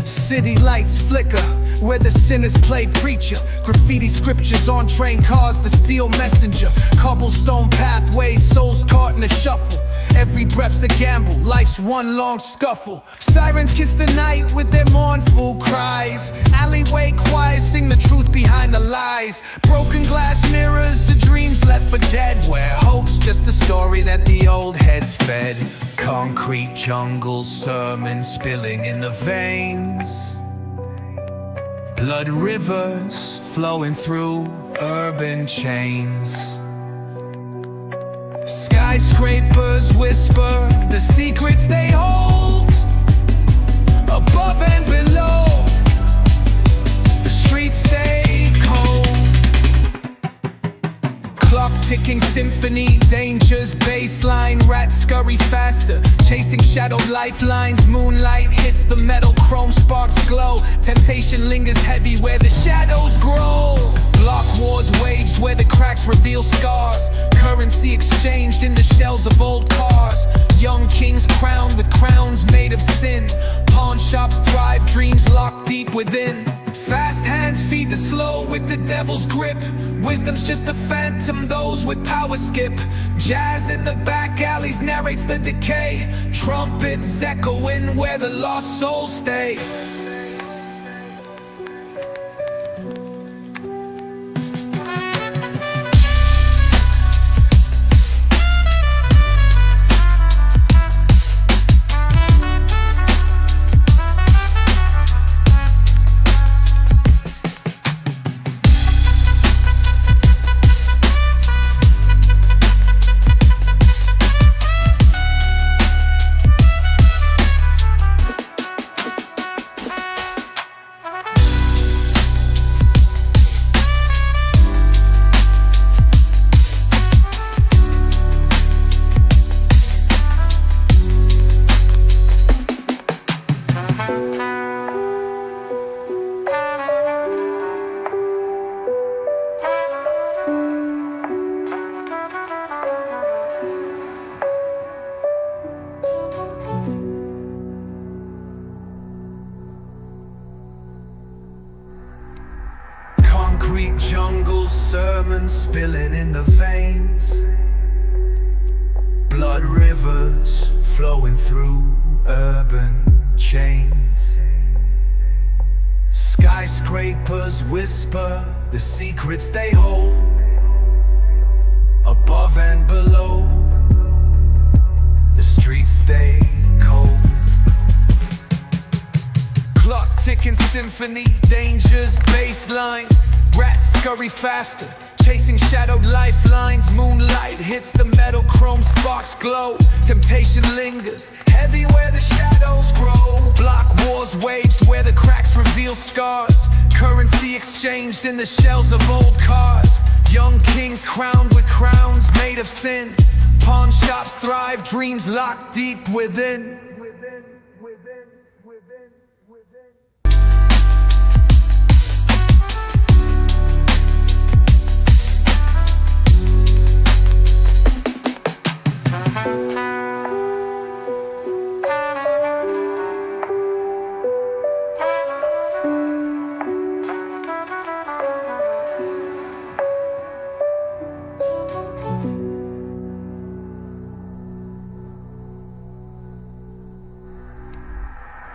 City lights flicker where the sinners play preacher. Graffiti scriptures on train cars, the steel messenger. Cobblestone pathways, souls caught in a shuffle. Every breath's a gamble, life's one long scuffle. Sirens kiss the night with their mournful cries. Alleyway choirs sing the truth behind the lies. Broken glass mirrors, the dreams left for dead. Where hope's just a story that the old heads fed. Concrete jungle sermons spilling in the veins. Blood rivers flowing through urban chains. Skyscrapers whisper the secrets they hold. Above and below, the streets stay cold. Clock ticking symphony, dangers baseline. Rats scurry faster, chasing shadowed lifelines. Moonlight hits the metal, chrome sparks glow. Temptation lingers heavy where the shadows grow. Block wars waged where the cracks reveal scars. Currency exchanged in the shells of old cars. Young kings crowned with crowns made of sin. Pawn shops thrive, dreams locked deep within. Fast hands feed the slow with the devil's grip. Wisdom's just a phantom, those with power skip. Jazz in the back alleys narrates the decay. Trumpets echoing where the lost souls stay. Concrete jungle sermons spilling in the veins. Blood rivers flowing through urban chains. Skyscrapers whisper the secrets they hold. Above and below, the streets stay cold. Clock ticking symphony, dangers baseline. Rats scurry faster, chasing shadowed lifelines. Moonlight hits the metal, chrome sparks glow. Temptation lingers, heavy where the shadows grow. Block wars waged where the cracks reveal scars. Currency exchanged in the shells of old cars. Young kings crowned with crowns made of sin. Pawn shops thrive, dreams locked deep within.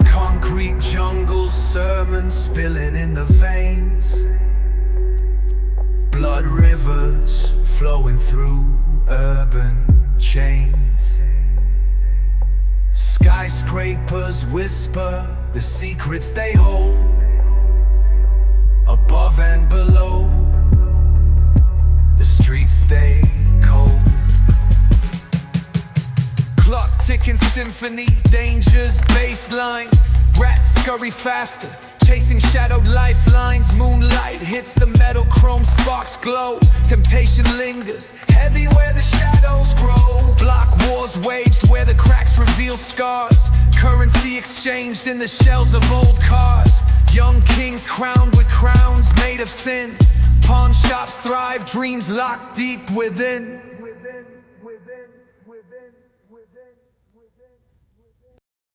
Concrete jungle sermons spilling in the veins. Blood rivers flowing through urban chains. Skyscrapers whisper the secrets they hold. Above and below, the streets stay cold. Clock ticking symphony, dangers baseline. Rats scurry faster, chasing shadowed lifelines. Moonlight hits the metal, chrome sparks glow. Temptation lingers, heavy where the shadows grow. Block wars waged where the cracks reveal scars. Currency exchanged in the shells of old cars. Young kings crowned with crowns made of sin. Pawn shops thrive, dreams locked deep within.